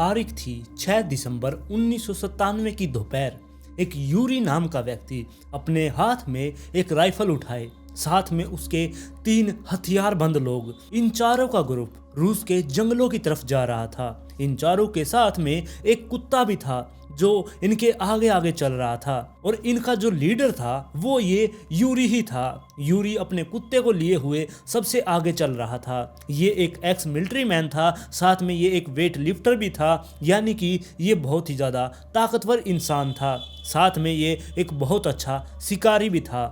तारीख थी 6 दिसंबर 1997 की दोपहर। एक यूरी नाम का व्यक्ति अपने हाथ में एक राइफल उठाए, साथ में उसके 3 हथियारबंद लोग। इन चारों का ग्रुप रूस के जंगलों की तरफ जा रहा था। इन चारों के साथ में एक कुत्ता भी था जो इनके आगे आगे चल रहा था, और इनका जो लीडर था वो ये यूरी ही था। यूरी अपने कुत्ते को लिए हुए सबसे आगे चल रहा था। ये एक एक्स मिलिट्री मैन था, साथ में ये एक वेट लिफ्टर भी था, यानी कि ये बहुत ही ज़्यादा ताकतवर इंसान था। साथ में ये एक बहुत अच्छा शिकारी भी था।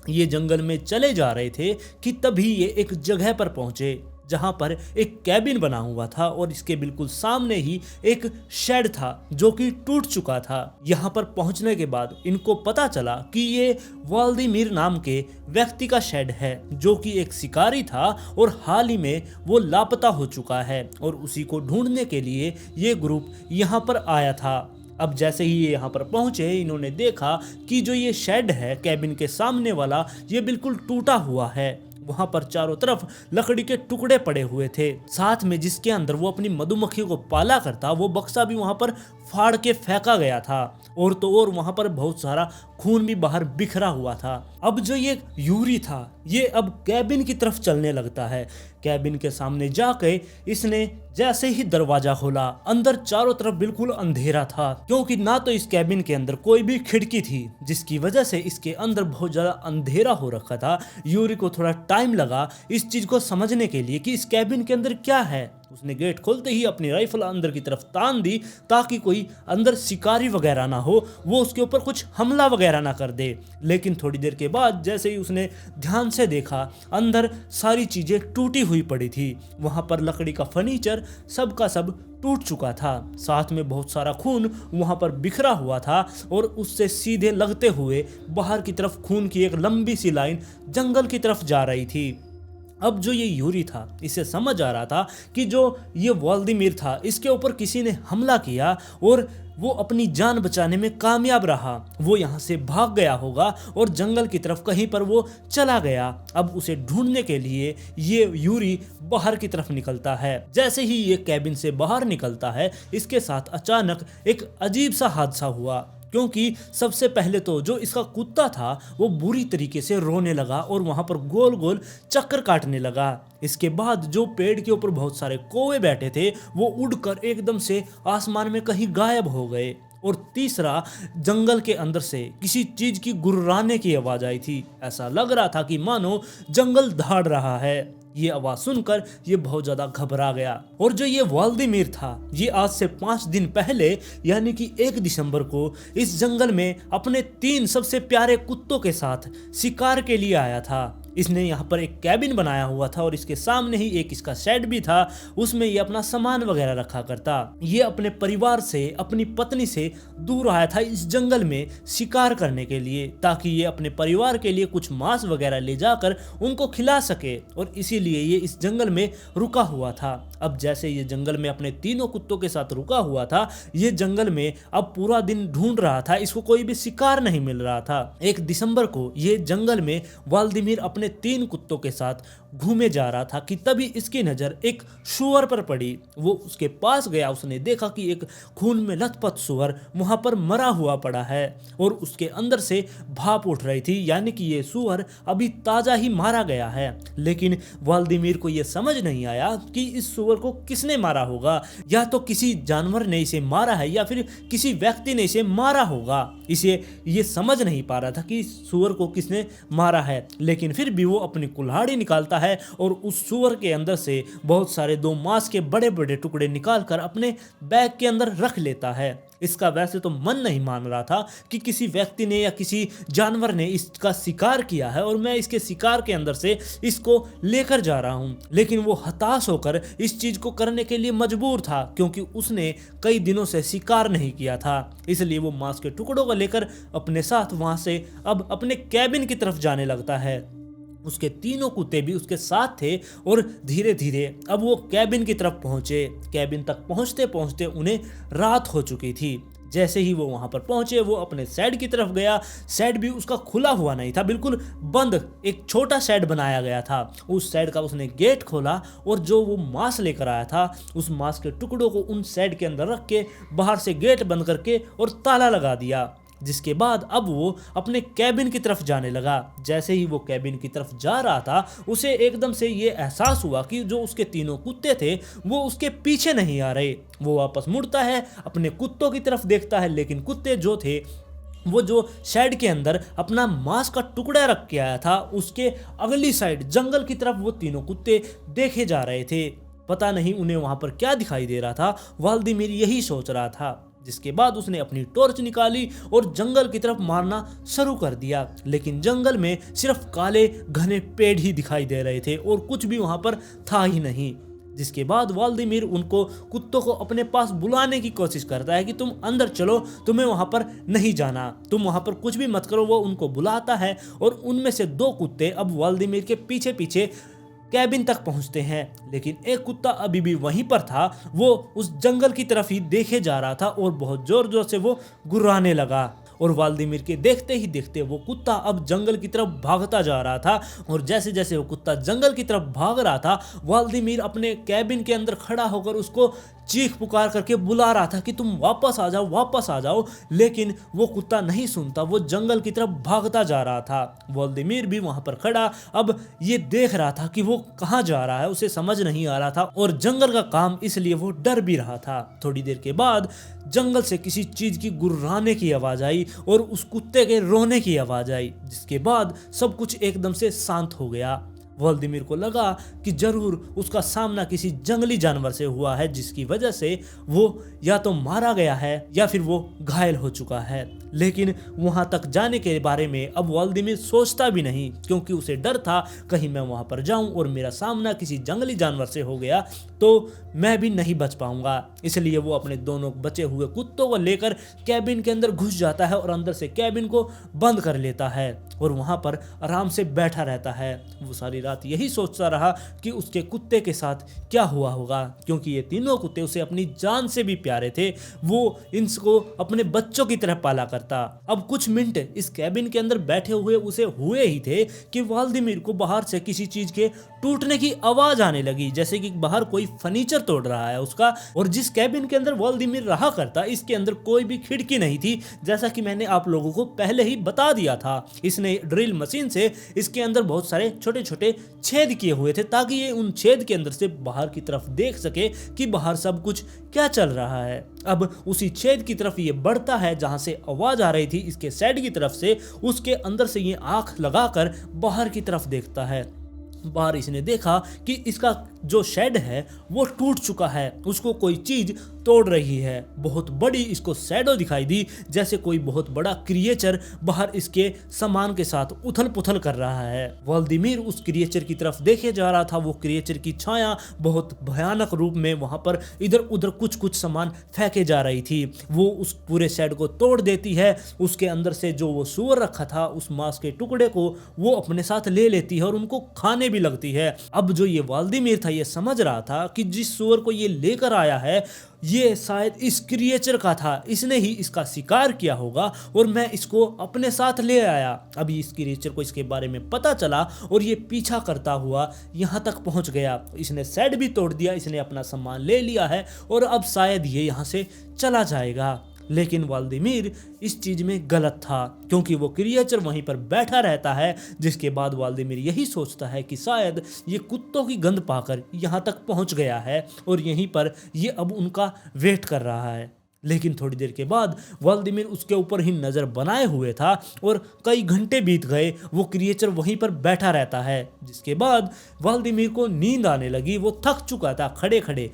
ये जंगल में चले जा रहे थे कि तभी ये एक जगह पर पहुंचे जहां पर एक कैबिन बना हुआ था, और इसके बिल्कुल सामने ही एक शेड था जो कि टूट चुका था। यहां पर पहुंचने के बाद इनको पता चला कि ये व्लादिमीर नाम के व्यक्ति का शेड है, जो कि एक शिकारी था और हाल ही में वो लापता हो चुका है, और उसी को ढूंढने के लिए ये ग्रुप यहां पर आया था। अब जैसे ही ये यहाँ पर पहुंचे, इन्होंने देखा कि जो ये शेड है कैबिन के सामने वाला, ये बिल्कुल टूटा हुआ है। वहां पर चारों तरफ लकड़ी के टुकड़े पड़े हुए थे, साथ में जिसके अंदर वो अपनी मधुमक्खियों को पाला करता, वो बक्सा भी वहां पर फाड़ के फेंका गया था, और तो और वहां पर बहुत सारा खून भी बाहर बिखरा हुआ था। अब जो ये यूरी था, ये अब कैबिन की तरफ चलने लगता है। कैबिन के सामने जाके इसने जैसे ही दरवाजा खोला, अंदर चारों तरफ बिल्कुल अंधेरा था, क्योंकि ना तो इस कैबिन के अंदर कोई भी खिड़की थी, जिसकी वजह से इसके अंदर बहुत ज्यादा अंधेरा हो रखा था। यूरी को थोड़ा टाइम लगा इस चीज को समझने के लिए कि इस कैबिन के अंदर क्या है। उसने गेट खोलते ही अपनी राइफल अंदर की तरफ तान दी, ताकि कोई अंदर शिकारी वगैरह ना हो, वो उसके ऊपर कुछ हमला वगैरह ना कर दे। लेकिन थोड़ी देर के बाद जैसे ही उसने ध्यान से देखा, अंदर सारी चीजें टूटी हुई पड़ी थी। वहां पर लकड़ी का फर्नीचर सब का सब टूट चुका था, साथ में बहुत सारा खून वहां पर बिखरा हुआ था, और उससे सीधे लगते हुए बाहर की तरफ खून की एक लंबी सी लाइन जंगल की तरफ जा रही थी। अब जो ये यूरी था, इसे समझ आ रहा था कि जो ये व्लादिमीर था, इसके ऊपर किसी ने हमला किया और वो अपनी जान बचाने में कामयाब रहा। वो यहाँ से भाग गया होगा और जंगल की तरफ कहीं पर वो चला गया। अब उसे ढूंढने के लिए ये यूरी बाहर की तरफ निकलता है। जैसे ही ये कैबिन से बाहर निकलता है, इसके साथ अचानक एक अजीब सा हादसा हुआ, क्योंकि सबसे पहले तो जो इसका कुत्ता था वो बुरी तरीके से रोने लगा और वहां पर गोल गोल चक्कर काटने लगा। इसके बाद जो पेड़ के ऊपर बहुत सारे कौवे बैठे थे, वो उड़कर एकदम से आसमान में कहीं गायब हो गए। और तीसरा, जंगल के अंदर से किसी चीज की गुर्राने की आवाज आई थी। ऐसा लग रहा था कि मानो जंगल दहाड़ रहा है। ये आवाज सुनकर ये बहुत ज्यादा घबरा गया। और जो ये व्लादिमीर था, ये आज से 5 दिन पहले यानी कि 1 दिसंबर को इस जंगल में अपने 3 सबसे प्यारे कुत्तों के साथ शिकार के लिए आया था। इसने यहाँ पर एक कैबिन बनाया हुआ था, और इसके सामने ही एक इसका शेड भी था, उसमें ये अपना सामान वगैरह रखा करता। ये अपने परिवार से, अपनी पत्नी से दूर आया था इस जंगल में शिकार करने के लिए, ताकि ये अपने परिवार के लिए कुछ मांस वगैरह ले जाकर उनको खिला सके, और इसीलिए ये इस जंगल में रुका हुआ था। अब जैसे ये जंगल में अपने 3 कुत्तों के साथ रुका हुआ था, ये जंगल में अब पूरा दिन ढूंढ रहा था, इसको कोई भी शिकार नहीं मिल रहा था। 1 दिसंबर को ये जंगल में व्लादिमीर अपने 3 कुत्तों के साथ घूमे जा रहा था कि तभी इसकी नजर एक सुअर पर पड़ी। वो उसके पास गया, उसने देखा कि एक खून में लथपथ सुअर वहां पर मरा हुआ पड़ा है, और उसके अंदर से भाप उठ रही थी, यानी कि ये सुअर अभी ताजा ही मारा गया है। लेकिन व्लादिमीर को यह समझ नहीं आया कि इस सुअर को किसने मारा होगा। या तो किसी जानवर ने इसे मारा है, या फिर किसी व्यक्ति ने इसे मारा होगा। इसे ये समझ नहीं पा रहा था कि सुअर को किसने मारा है। लेकिन फिर भी वो अपनी कुल्हाड़ी निकालता है और उस सुअर के अंदर से बहुत सारे 2 मांस के बड़े बड़े टुकड़े निकालकर अपने बैग के अंदर रख लेता है। इसका वैसे तो मन नहीं मान रहा था कि किसी व्यक्ति ने या किसी जानवर ने इसका शिकार किया है, और मैं इसके शिकार के अंदर से इसको लेकर जा रहा हूं। लेकिन वो हताश होकर इस चीज को करने के लिए मजबूर था, क्योंकि उसने कई दिनों से शिकार नहीं किया था। इसलिए वो मांस के टुकड़ों को लेकर अपने साथ वहां से अब अपने कैबिन की तरफ जाने लगता है। उसके 3 कुत्ते भी उसके साथ थे, और धीरे धीरे अब वो कैबिन की तरफ पहुंचे। कैबिन तक पहुंचते पहुंचते उन्हें रात हो चुकी थी। जैसे ही वो वहां पर पहुंचे वो अपने शेड की तरफ गया। शेड भी उसका खुला हुआ नहीं था, बिल्कुल बंद एक छोटा शेड बनाया गया था। उस शेड का उसने गेट खोला और जो वो मांस लेकर आया था उस मांस के टुकड़ों को उन शेड के अंदर रख के बाहर से गेट बंद करके और ताला लगा दिया। जिसके बाद अब वो अपने कैबिन की तरफ जाने लगा। जैसे ही वो कैबिन की तरफ जा रहा था उसे एकदम से ये एहसास हुआ कि जो उसके तीनों कुत्ते थे वो उसके पीछे नहीं आ रहे। वो वापस मुड़ता है, अपने कुत्तों की तरफ देखता है, लेकिन कुत्ते जो थे वो जो शेड के अंदर अपना मांस का टुकड़ा रख के आया था उसके अगली साइड जंगल की तरफ वो तीनों कुत्ते देखे जा रहे थे। पता नहीं उन्हें वहां पर क्या दिखाई दे रहा था, व्लादिमीर यही सोच रहा था। जिसके बाद उसने अपनी टॉर्च निकाली और जंगल की तरफ मारना शुरू कर दिया, लेकिन जंगल में सिर्फ काले घने पेड़ ही दिखाई दे रहे थे और कुछ भी वहां पर था ही नहीं। जिसके बाद व्लादिमीर उनको कुत्तों को अपने पास बुलाने की कोशिश करता है कि तुम अंदर चलो, तुम्हें वहां पर नहीं जाना, तुम वहां पर कुछ भी मत करो। वो उनको बुलाता है और उनमें से 2 कुत्ते अब व्लादिमीर के पीछे पीछे कैबिन तक पहुंचते हैं, लेकिन एक कुत्ता अभी भी वहीं पर था। वो उस जंगल की तरफ ही देखे जा रहा था और बहुत जोर जोर से वो गुर्राने लगा। और व्लादिमीर के देखते ही देखते वो कुत्ता अब जंगल की तरफ भागता जा रहा था। और जैसे जैसे वो कुत्ता जंगल की तरफ भाग रहा था व्लादिमीर अपने कैबिन के अंदर खड़ा होकर उसको चीख पुकार करके बुला रहा था कि तुम वापस आ जाओ, वापस आ जाओ। लेकिन वो कुत्ता नहीं सुनता, वो जंगल की तरफ भागता जा रहा था। व्लादिमीर भी वहां पर खड़ा अब ये देख रहा था कि वो कहाँ जा रहा है, उसे समझ नहीं आ रहा था और जंगल का काम इसलिए वो डर भी रहा था। थोड़ी देर के बाद जंगल से किसी चीज की गुर्राने की आवाज आई और उस कुत्ते के रोने की आवाज आई। जिसके बाद सब कुछ एकदम से शांत हो गया। व्लादिमीर को लगा कि जरूर उसका सामना किसी जंगली जानवर से हुआ है, जिसकी वजह से वो या तो मारा गया है या फिर वो घायल हो चुका है। लेकिन वहां तक जाने के बारे में अब व्लादिमीर सोचता भी नहीं, क्योंकि उसे डर था कहीं मैं वहां पर जाऊं और मेरा सामना किसी जंगली जानवर से हो गया तो मैं भी नहीं बच पाऊंगा। इसलिए वो अपने दोनों बचे हुए कुत्तों को लेकर कैबिन के अंदर घुस जाता है और अंदर से कैबिन को बंद कर लेता है और वहां पर आराम से बैठा रहता है। वो सारी रात यही सोचता रहा कि उसके कुत्ते के साथ क्या हुआ होगा, क्योंकि ये तीनों कुत्ते उसे अपनी जान से भी प्यारे थे। वो इनको अपने बच्चों की तरह पाला करता। अब कुछ मिनट इस कैबिन के अंदर बैठे हुए उसे हुए ही थे कि व्लादिमीर को बाहर से किसी चीज के टूटने की आवाज आने लगी, जैसे कि बाहर कोई फर्नीचर तोड़ रहा है उसका। और जिस कैबिन के अंदर व्लादिमीर रहा करता इसके अंदर कोई भी खिड़की नहीं थी, जैसा कि मैंने आप लोगों को पहले ही बता दिया था। इसने ड्रिल मशीन से इसके अंदर बहुत सारे छोटे छोटे छेद किए हुए थे ताकि ये उन छेद के अंदर से बाहर की तरफ देख सके कि बाहर सब कुछ क्या चल रहा है। अब उसी छेद की तरफ ये बढ़ता है जहां से आवाज आ रही थी इसके साइड की तरफ से। उसके अंदर से ये आंख लगाकर बाहर की तरफ देखता है। बाहर इसने देखा कि इसका जो शेड है वो टूट चुका है, उसको कोई चीज तोड़ रही है। बहुत बड़ी इसको शैडो दिखाई दी, जैसे कोई बहुत बड़ा क्रिएचर बाहर इसके सामान के साथ उथल पुथल कर रहा है। व्लादिमीर उस क्रिएचर की तरफ देखे जा रहा था। वो क्रिएचर की छाया बहुत भयानक रूप में वहां पर इधर उधर कुछ कुछ सामान फेंके जा रही थी। वो उस पूरे शेड को तोड़ देती है, उसके अंदर से जो वो सूअर रखा था उस मांस के टुकड़े को वो अपने साथ ले लेती है और उनको खाने भी लगती है। अब जो ये व्लादिमीर था ये समझ रहा था कि जिस सूअर को ये लेकर आया है ये शायद इस क्रिएचर का था, इसने ही इसका शिकार किया होगा और मैं इसको अपने साथ ले आया। अभी इस क्रिएचर को इसके बारे में पता चला और ये पीछा करता हुआ यहाँ तक पहुँच गया। इसने शेड भी तोड़ दिया, इसने अपना सामान ले लिया है और अब शायद ये यहाँ से चला जाएगा। लेकिन व्लादिमीर इस चीज में गलत था, क्योंकि वो क्रिएचर वहीं पर बैठा रहता है। जिसके बाद व्लादिमीर यही सोचता है कि शायद ये कुत्तों की गंध पाकर यहाँ तक पहुँच गया है और यहीं पर ये अब उनका वेट कर रहा है। लेकिन थोड़ी देर के बाद व्लादिमीर उसके ऊपर ही नज़र बनाए हुए था और कई घंटे बीत गए, वो क्रिएचर वहीं पर बैठा रहता है। जिसके बाद व्लादिमीर को नींद आने लगी, वो थक चुका था खड़े खड़े।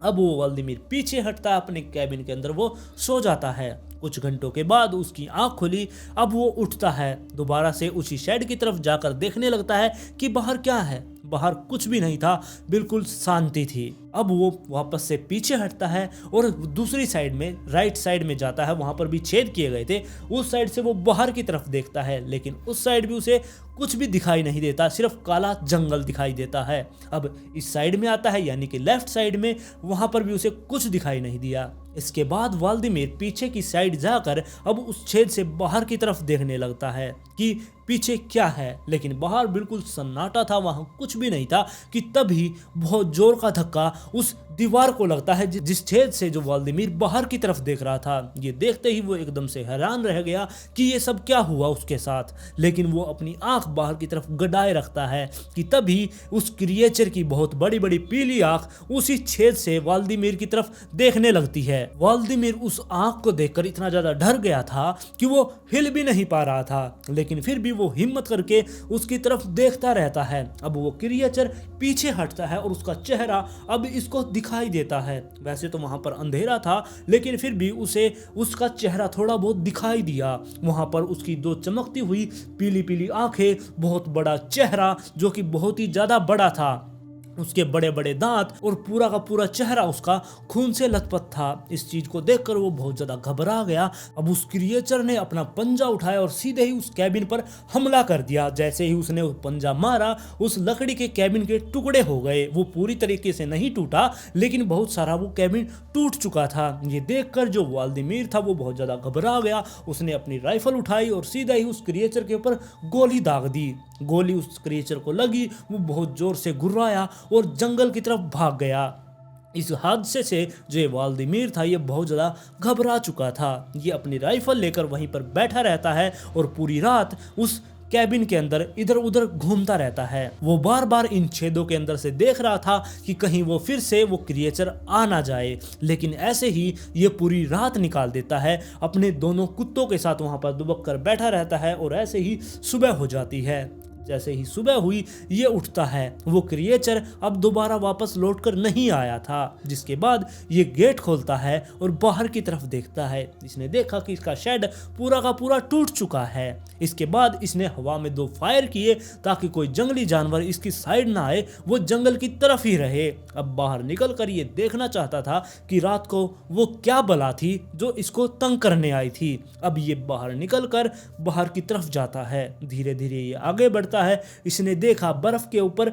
अब वो व्लादिमीर पीछे हटता है, अपने कैबिन के अंदर वो सो जाता है। कुछ घंटों के बाद उसकी आंख खुली। अब वो उठता है, दोबारा से उसी शेड की तरफ जाकर देखने लगता है कि बाहर क्या है। बाहर कुछ भी नहीं था, बिल्कुल शांति थी। अब वो वापस से पीछे हटता है और दूसरी साइड में राइट साइड में जाता है, वहां पर भी छेद किए गए थे। उस साइड से वो बाहर की तरफ देखता है, लेकिन उस साइड भी उसे कुछ भी दिखाई नहीं देता, सिर्फ काला जंगल दिखाई देता है। अब इस साइड में आता है, यानी कि लेफ्ट साइड में, वहां पर भी उसे कुछ दिखाई नहीं दिया। इसके बाद व्लादिमीर पीछे की साइड जाकर अब उस छेद से बाहर की तरफ देखने लगता है कि पीछे क्या है, लेकिन बाहर बिल्कुल सन्नाटा था, वहां कुछ भी नहीं था कि तभी बहुत जोर का धक्का उस दीवार को लगता है जिस छेद से जो व्लादिमीर बाहर की तरफ देख रहा था। ये देखते ही वो एकदम से हैरान रह गया कि ये सब क्या हुआ उसके साथ, लेकिन वो अपनी आंख बाहर की तरफ गड़ाए रखता है कि तभी उस क्रिएचर की बहुत बड़ी बड़ी पीली आंख उसी छेद से व्लादिमीर की तरफ देखने लगती है। व्लादिमीर उस आंख को देखकर इतना ज्यादा डर गया था कि वो हिल भी नहीं पा रहा था, लेकिन फिर भी वो हिम्मत करके उसकी तरफ देखता रहता है। अब वो क्रिएचर पीछे हटता है और उसका चेहरा अब इसको दिखाई देता है। वैसे तो वहां पर अंधेरा था, लेकिन फिर भी उसे उसका चेहरा थोड़ा बहुत दिखाई दिया। वहां पर उसकी दो चमकती हुई पीली पीली आंखें, बहुत बड़ा चेहरा जो कि बहुत ही ज्यादा बड़ा था, उसके बड़े बड़े दांत और पूरा का पूरा चेहरा उसका खून से लथपथ था। इस चीज को देखकर वो बहुत ज्यादा घबरा गया। अब उस क्रिएचर ने अपना पंजा उठाया और सीधे ही उस कैबिन पर हमला कर दिया। जैसे ही उसने वो पंजा मारा, उस लकड़ी के कैबिन के टुकड़े हो गए। वो पूरी तरीके से नहीं टूटा, लेकिन बहुत सारा वो कैबिन टूट चुका था। ये देखकर जो व्लादिमीर था वो बहुत ज्यादा घबरा गया। उसने अपनी राइफल उठाई और सीधा ही उस क्रिएचर के ऊपर गोली दाग दी। गोली उस क्रिएचर को लगी, वो बहुत जोर से गुर्राया और जंगल की तरफ भाग गया। इस हादसे से जो व्लादिमीर था ये बहुत ज़्यादा घबरा चुका था। ये अपनी राइफल लेकर वहीं पर बैठा रहता है और पूरी रात उस कैबिन के अंदर इधर उधर घूमता रहता है। वो बार बार इन छेदों के अंदर से देख रहा था कि कहीं वो फिर से वो क्रिएचर आ ना जाए, लेकिन ऐसे ही ये पूरी रात निकाल देता है। अपने दोनों कुत्तों के साथ वहां पर दुबक कर बैठा रहता है और ऐसे ही सुबह हो जाती है। जैसे ही सुबह हुई ये उठता है। वो क्रिएचर अब दोबारा वापस लौटकर नहीं आया था। जिसके बाद ये गेट खोलता है और बाहर की तरफ देखता है। इसने देखा कि इसका शेड पूरा का पूरा टूट चुका है। इसके बाद इसने हवा में 2 फायर किए ताकि कोई जंगली जानवर इसकी साइड ना आए, वो जंगल की तरफ ही रहे। अब बाहर निकल कर ये देखना चाहता था कि रात को वो क्या बला थी जो इसको तंग करने आई थी। अब ये बाहर निकल कर बाहर की तरफ जाता है। धीरे धीरे ये आगे बढ़ता है। इसने देखा बर्फ के ऊपर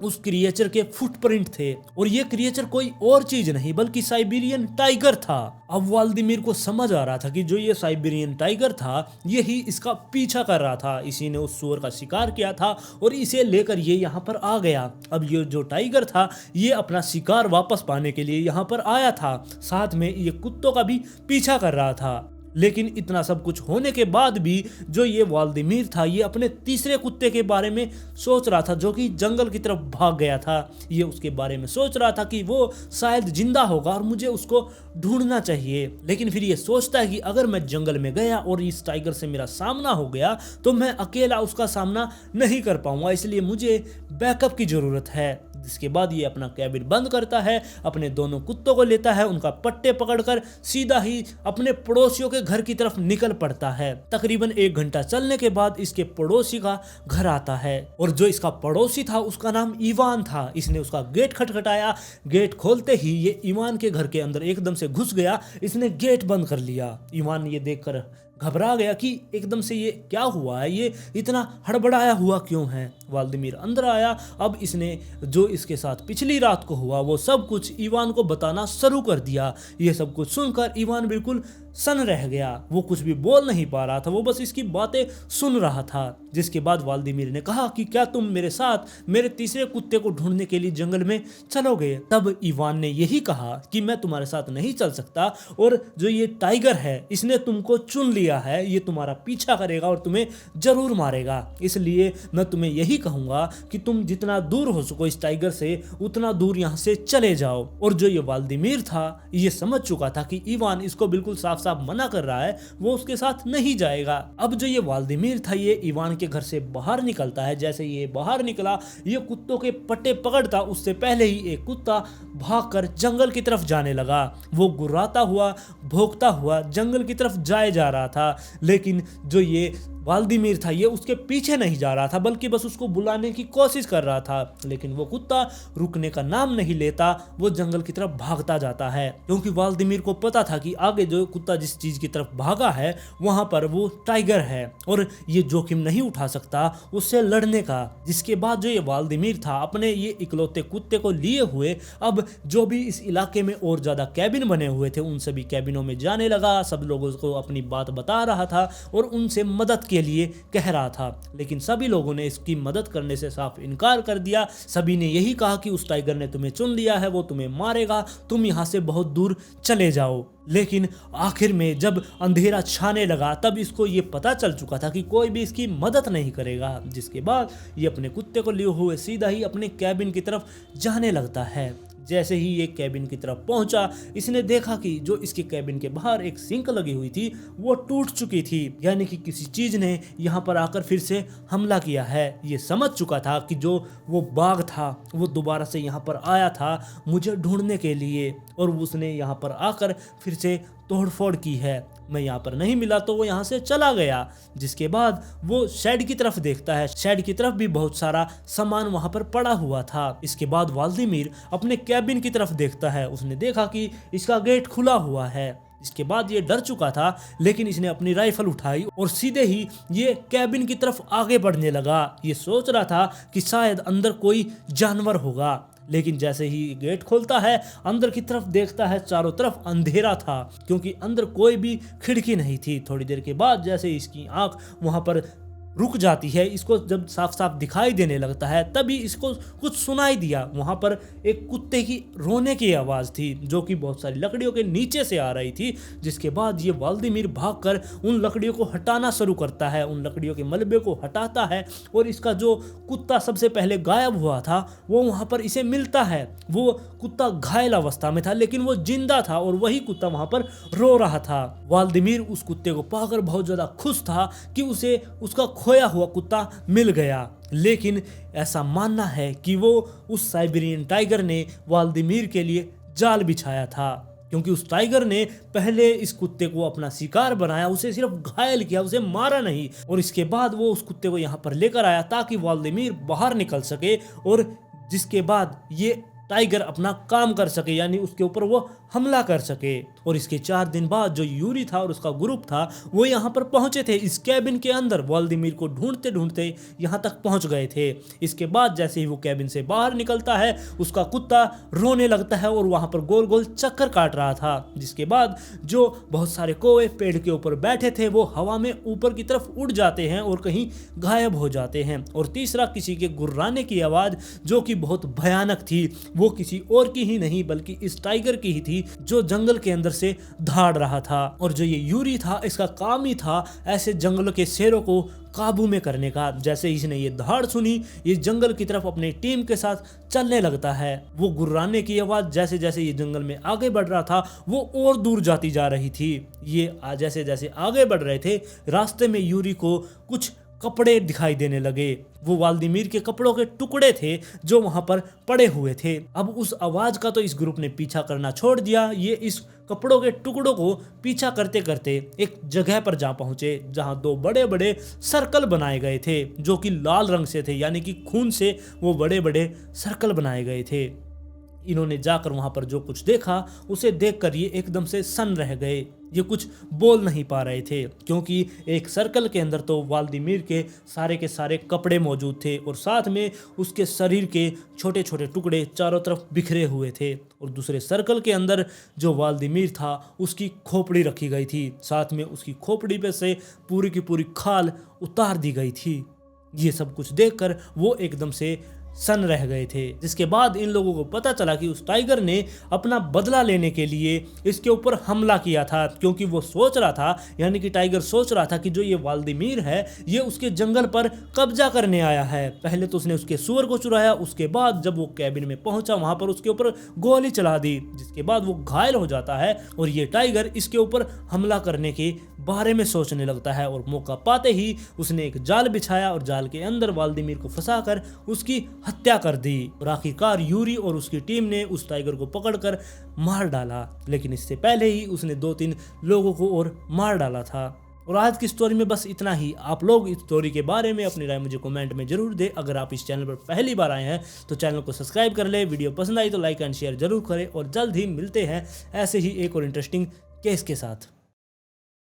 उस क्रिएचर के फुटप्रिंट थे और ये क्रिएचर कोई और चीज नहीं बल्कि साइबेरियन टाइगर था। अब व्लादिमीर को समझ आ रहा था कि जो ये साइबेरियन टाइगर था यही इसका पीछा कर रहा था। इसी ने उस सुअर का शिकार किया था और इसे लेकर ये यहाँ पर आ गया। अब ये जो टाइगर था ये अपना शिकार वापस पाने के लिए यहाँ पर आया था। साथ में ये कुत्तों का भी पीछा कर रहा था। लेकिन इतना सब कुछ होने के बाद भी जो ये व्लादिमीर था ये अपने तीसरे कुत्ते के बारे में सोच रहा था जो कि जंगल की तरफ भाग गया था। ये उसके बारे में सोच रहा था कि वो शायद जिंदा होगा और मुझे उसको ढूंढना चाहिए। लेकिन फिर ये सोचता है कि अगर मैं जंगल में गया और इस टाइगर से मेरा सामना हो गया तो मैं अकेला उसका सामना नहीं कर पाऊंगा, इसलिए मुझे बैकअप की जरूरत है। जिसके बाद ये अपना कैबिन बंद करता है, अपने दोनों कुत्तों को लेता है, उनका पट्टे पकड़कर सीधा ही अपने पड़ोसियों के घर की तरफ निकल पड़ता है। तकरीबन 1 घंटा चलने के बाद इसके पड़ोसी का घर आता है और जो इसका पड़ोसी था उसका नाम इवान था। इसने उसका गेट खटखटाया। गेट खोलते ही ये इवान के घर के अंदर एकदम से घुस गया। इसने गेट बंद कर लिया। इवान ये देखकर घबरा गया कि एकदम से ये क्या हुआ है, ये इतना हड़बड़ाया हुआ क्यों है। व्लादिमीर अंदर आया। अब इसने जो इसके साथ पिछली रात को हुआ वो सब कुछ इवान को बताना शुरू कर दिया। ये सब कुछ सुनकर इवान बिल्कुल सन रह गया। वो कुछ भी बोल नहीं पा रहा था, वो बस इसकी बातें सुन रहा था। जिसके बाद व्लादिमीर ने कहा कि क्या तुम मेरे साथ मेरे तीसरे कुत्ते को ढूंढने के लिए जंगल में चलोगे। तब इवान ने यही कहा कि मैं तुम्हारे साथ नहीं चल सकता और जो ये टाइगर है इसने तुमको चुन लिया है, ये तुम्हारा पीछा करेगा और तुम्हें जरूर मारेगा। इसलिए मैं तुम्हें यही कहूंगा कि तुम जितना दूर हो सको इस टाइगर से उतना दूर यहाँ से चले जाओ। और जो ये व्लादिमीर था ये समझ चुका था कि इवान इसको बिल्कुल साफ साफ मना कर रहा है, वो उसके साथ नहीं जाएगा। अब जो ये व्लादिमीर था ये इवान के घर से बाहर निकलता है। जैसे ये बाहर निकला ये कुत्तों के पट्टे पकड़ता, उससे पहले ही एक कुत्ता भागकर जंगल की तरफ जाने लगा। वो गुर्राता हुआ भौंकता हुआ जंगल की तरफ जाए जा रहा था। लेकिन जो ये वाल्दीमीर था ये उसके पीछे नहीं जा रहा था, बल्कि बस उसको बुलाने की कोशिश कर रहा था, लेकिन वो कुत्ता रुकने का नाम नहीं लेता, वो जंगल की तरफ भागता जाता है। क्योंकि वाल्दीमीर को पता था कि आगे जो कुत्ता जिस चीज की तरफ भागा है वहां पर वो टाइगर है और ये जोखिम नहीं उठा सकता उससे लड़ने का। जिसके बाद जो ये वाल्दीमीर था अपने ये इकलौते कुत्ते को लिए हुए अब जो भी इस इलाके में और ज्यादा कैबिन बने हुए थे उन सभी कैबिनों में जाने लगा, सब लोगों को अपनी बात बता रहा था और उनसे मदद के लिए कह रहा था। लेकिन सभी लोगों ने इसकी मदद करने से साफ इनकार कर दिया। सभी ने यही कहा कि उस टाइगर ने तुम्हें चुन लिया है, वो तुम्हें मारेगा, तुम यहाँ से बहुत दूर चले जाओ। लेकिन आखिर में जब अंधेरा छाने लगा तब इसको ये पता चल चुका था कि कोई भी इसकी मदद नहीं करेगा। जिसके बाद ये अपने कुत्ते को लिए हुए सीधा ही अपने कैबिन की तरफ जाने लगता है। जैसे ही ये कैबिन की तरफ पहुंचा इसने देखा कि जो इसके कैबिन के बाहर एक सिंक लगी हुई थी वो टूट चुकी थी, यानी कि किसी चीज ने यहाँ पर आकर फिर से हमला किया है। ये समझ चुका था कि जो वो बाघ था वो दोबारा से यहाँ पर आया था मुझे ढूंढने के लिए और उसने यहाँ पर आकर फिर से तोड़फोड़ की है। मैं यहाँ पर नहीं मिला तो वो यहाँ से चला गया। जिसके बाद वो शेड की तरफ देखता है, शेड की तरफ भी बहुत सारा सामान वहाँ पर पड़ा हुआ था। इसके बाद वाल्दीमीर अपने कैबिन की तरफ देखता है, उसने देखा कि इसका गेट खुला हुआ है। इसके बाद ये डर चुका था लेकिन इसने अपनी राइफल उठाई और सीधे ही ये कैबिन की तरफ आगे बढ़ने लगा। ये सोच रहा था कि शायद अंदर कोई जानवर होगा, लेकिन जैसे ही गेट खोलता है अंदर की तरफ देखता है चारों तरफ अंधेरा था क्योंकि अंदर कोई भी खिड़की नहीं थी। थोड़ी देर के बाद जैसे इसकी आंख वहां पर रुक जाती है, इसको जब साफ साफ दिखाई देने लगता है तभी इसको कुछ सुनाई दिया। वहां पर एक कुत्ते की रोने की आवाज़ थी जो कि बहुत सारी लकड़ियों के नीचे से आ रही थी। जिसके बाद ये वाल्दीमीर भागकर उन लकड़ियों को हटाना शुरू करता है, उन लकड़ियों के मलबे को हटाता है और इसका जो कुत्ता सबसे पहले गायब हुआ था वो वहाँ पर इसे मिलता है। वो कुत्ता घायल अवस्था में था लेकिन वो जिंदा था और वही कुत्ता वहाँ पर रो रहा था। वाल्दीमीर उस कुत्ते को पाकर बहुत ज़्यादा खुश था कि उसे उसका खोया हुआ कुत्ता मिल गया। लेकिन ऐसा मानना है कि वो उस साइबेरियन टाइगर ने वाल्दीमीर के लिए जाल बिछाया था, क्योंकि उस टाइगर ने पहले इस कुत्ते को अपना शिकार बनाया, उसे सिर्फ घायल किया, उसे मारा नहीं। और इसके बाद वो उस कुत्ते को यहाँ पर लेकर आया ताकि वाल्दीमीर बाहर निकल सके और जिसके बाद ये टाइगर अपना काम कर सके, यानी उसके ऊपर वो हमला कर सके। और इसके 4 दिन बाद जो यूरी था और उसका ग्रुप था वो यहाँ पर पहुंचे थे इस कैबिन के अंदर, वाल्दीमीर को ढूंढते ढूंढते यहाँ तक पहुंच गए थे। इसके बाद जैसे ही वो कैबिन से बाहर निकलता है उसका कुत्ता रोने लगता है और वहाँ पर गोल गोल चक्कर काट रहा था। जिसके बाद जो बहुत सारे कौवे पेड़ के ऊपर बैठे थे वो हवा में ऊपर की तरफ उड़ जाते हैं और कहीं गायब हो जाते हैं। और तीसरा किसी के गुर्राने की आवाज़ जो कि बहुत भयानक थी, वो किसी और की ही नहीं बल्कि इस टाइगर की ही थी जो जंगल के अंदर से धाड़ रहा था। और जो ये यूरी था इसका काम ही था ऐसे जंगलों के शेरों को काबू में करने का। जैसे इसने ये दहाड़ सुनी ये जंगल की तरफ अपनी टीम के साथ चलने लगता है। वो गुर्राने की आवाज़ जैसे जैसे ये जंगल में आगे बढ़ रहा था वो और दूर जाती जा रही थी। ये जैसे जैसे आगे बढ़ रहे थे रास्ते में यूरी को कुछ कपड़े दिखाई देने लगे। वो वाल्दीमीर के कपड़ों के टुकड़े थे जो वहां पर पड़े हुए थे। अब उस आवाज का तो इस ग्रुप ने पीछा करना छोड़ दिया। ये इस कपड़ों के टुकड़ों को पीछा करते करते एक जगह पर जा पहुंचे जहां 2 बड़े बड़े सर्कल बनाए गए थे जो कि लाल रंग से थे, यानी कि खून से वो बड़े बड़े सर्कल बनाए गए थे। इन्होंने जाकर वहां पर जो कुछ देखा उसे देखकर ये एकदम से सन्न रह गए। ये कुछ बोल नहीं पा रहे थे क्योंकि एक सर्कल के अंदर तो वाल्दीमीर के सारे कपड़े मौजूद थे और साथ में उसके शरीर के छोटे छोटे टुकड़े चारों तरफ बिखरे हुए थे। और दूसरे सर्कल के अंदर जो वाल्दीमीर था उसकी खोपड़ी रखी गई थी, साथ में उसकी खोपड़ी पे से पूरी की पूरी खाल उतार दी गई थी। ये सब कुछ देखकर वो एकदम से सन्न रह गए थे। जिसके बाद इन लोगों को पता चला कि उस टाइगर ने अपना बदला लेने के लिए इसके ऊपर हमला किया था, क्योंकि वो सोच रहा था, यानी कि टाइगर सोच रहा था कि जो ये वाल्दीमीर है ये उसके जंगल पर कब्जा करने आया है। पहले तो उसने उसके सूअर को चुराया, उसके बाद जब वो कैबिन में पहुंचा वहां पर उसके ऊपर गोली चला दी, जिसके बाद वो घायल हो जाता है और ये टाइगर इसके ऊपर हमला करने के बारे में सोचने लगता है। और मौका पाते ही उसने एक जाल बिछाया और जाल के अंदर वाल्दीमीर को फंसाकर उसकी हत्या कर दी। और आखिरकार यूरी और उसकी टीम ने उस टाइगर को पकड़कर मार डाला, लेकिन इससे पहले ही उसने 2-3 लोगों को और मार डाला था। और आज की स्टोरी में बस इतना ही। आप लोग इस स्टोरी के बारे में अपनी राय मुझे कमेंट में जरूर दें। अगर आप इस चैनल पर पहली बार आए हैं तो चैनल को सब्सक्राइब कर ले, वीडियो पसंद आई तो लाइक एंड शेयर जरूर करें और जल्द ही मिलते हैं ऐसे ही एक और इंटरेस्टिंग केस के साथ।